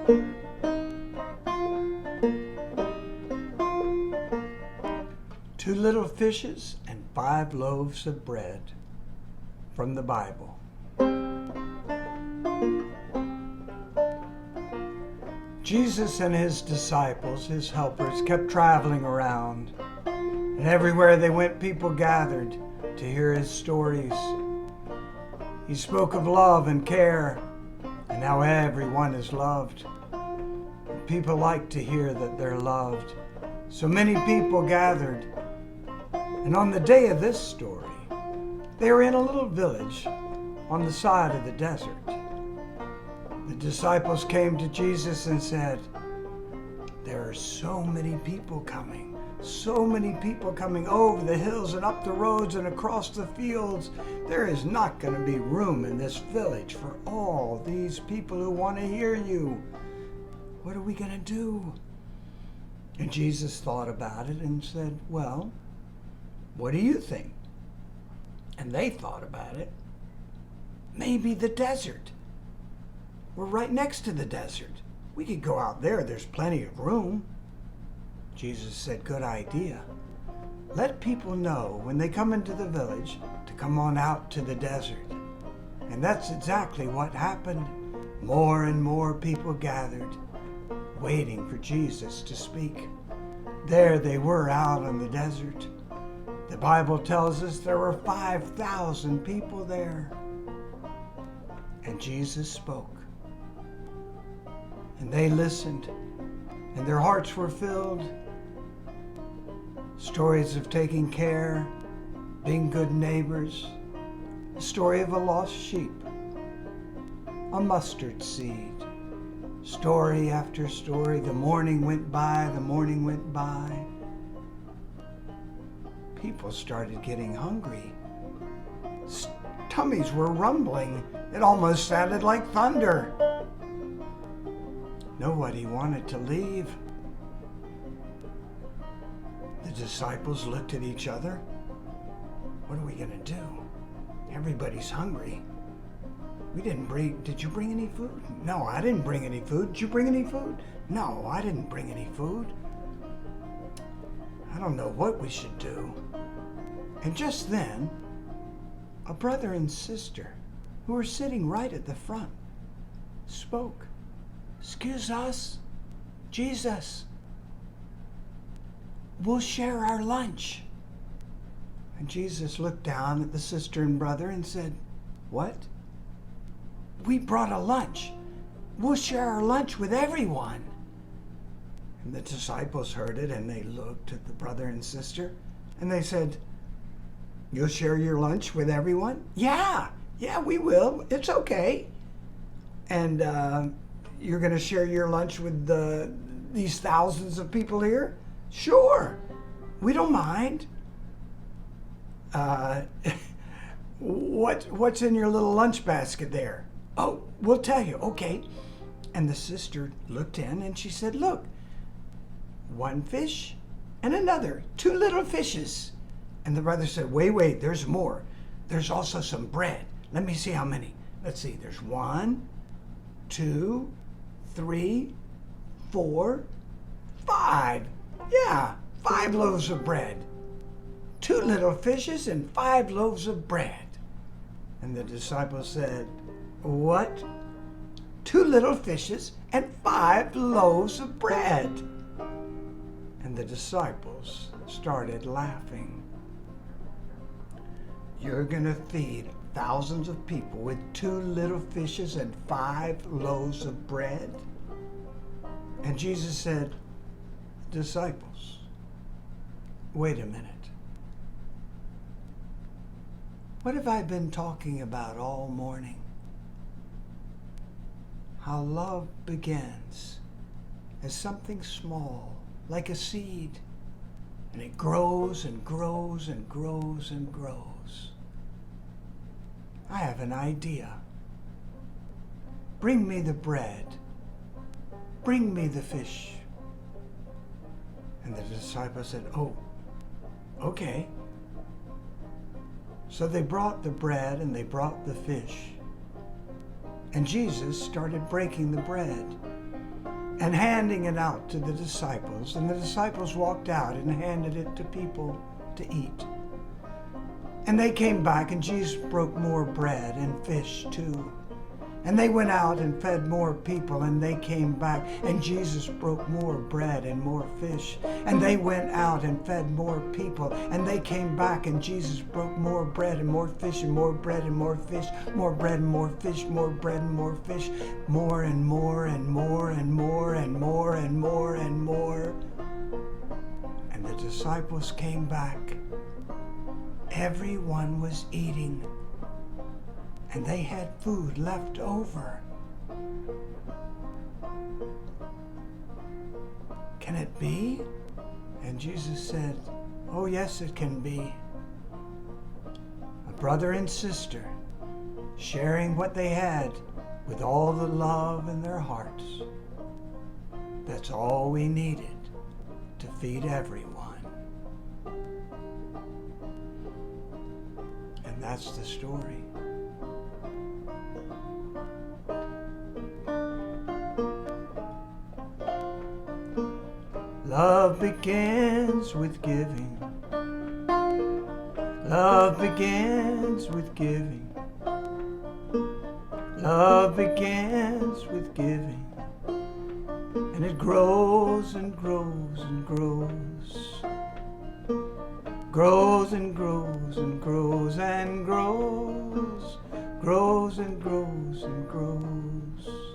Two little fishes and 5 loaves of bread, from the Bible. Jesus and his disciples, his helpers, kept traveling around. And everywhere they went, people gathered to hear his stories. He spoke of love and care, and how everyone is loved. People like to hear that they're loved. So many people gathered. And on the day of this story, they were in a little village on the side of the desert. The disciples came to Jesus and said, "There are so many people coming over the hills and up the roads and across the fields. There is not going to be room in this village for all these people who want to hear you. What are we going to do?" And Jesus thought about it and said, "Well, what do you think?" And they thought about it. "Maybe the desert. We're right next to the desert. We could go out there. There's plenty of room." Jesus said, "Good idea. Let people know when they come into the village to come on out to the desert." And that's exactly what happened. More and more people gathered, waiting for Jesus to speak. There they were out in the desert. The Bible tells us there were 5,000 people there. And Jesus spoke. And they listened, and their hearts were filled. Stories of taking care, being good neighbors, a story of a lost sheep, a mustard seed, story after story. The morning went by, the morning went by. People started getting hungry. Tummies were rumbling. It almost sounded like thunder. Nobody wanted to leave. The disciples looked at each other. What are we going to do? Everybody's hungry. Did you bring any food? No, I didn't bring any food. Did you bring any food? No, I didn't bring any food. I don't know what we should do. And just then, a brother and sister who were sitting right at the front spoke. "Excuse us, Jesus. We'll share our lunch." And Jesus looked down at the sister and brother and said, "What? We brought a lunch. We'll share our lunch with everyone." And the disciples heard it, and they looked at the brother and sister, and they said, "You'll share your lunch with everyone?" Yeah, we will. It's okay. "And you're going to share your lunch with these thousands of people here?" "Sure, we don't mind." What's in your little lunch basket there?" "Oh, we'll tell you." "Okay." And the sister looked in and she said, "Look, 1 fish and another, 2 little fishes." And the brother said, wait, there's more. There's also some bread. Let me see how many. Let's see, there's 1, 2, 3, 4, 5. Yeah, 5 loaves of bread. 2 little fishes and 5 loaves of bread. And the disciples said, "What? 2 little fishes and 5 loaves of bread?" And the disciples started laughing. "You're going to feed thousands of people with 2 little fishes and 5 loaves of bread?" And Jesus said, "Disciples, wait a minute. What have I been talking about all morning? How love begins as something small, like a seed, and it grows and grows and grows and grows. I have an idea. Bring me the bread. Bring me the fish." And the disciples said, "Oh, okay." So they brought the bread and they brought the fish. And Jesus started breaking the bread. and handing it out to the disciples. And the disciples walked out and handed it to people to eat. And they came back, and Jesus broke more bread and fish too. And they went out and fed more people, and they came back, and Jesus broke more bread and more fish. And they went out and fed more people, and they came back, and Jesus broke more bread and more fish, and more bread and more fish, more bread and more fish, more bread and more fish, more and more and more and more and more and more and more. And the disciples came back. Everyone was eating, and they had food left over. Can it be? And Jesus said, oh yes, it can be. A brother and sister sharing what they had with all the love in their hearts. That's all we needed to feed everyone. And that's the story. Love begins with giving. Love begins with giving. Love begins with giving. And it grows and grows and grows. Grows and grows and grows and grows. Grows and grows and grows.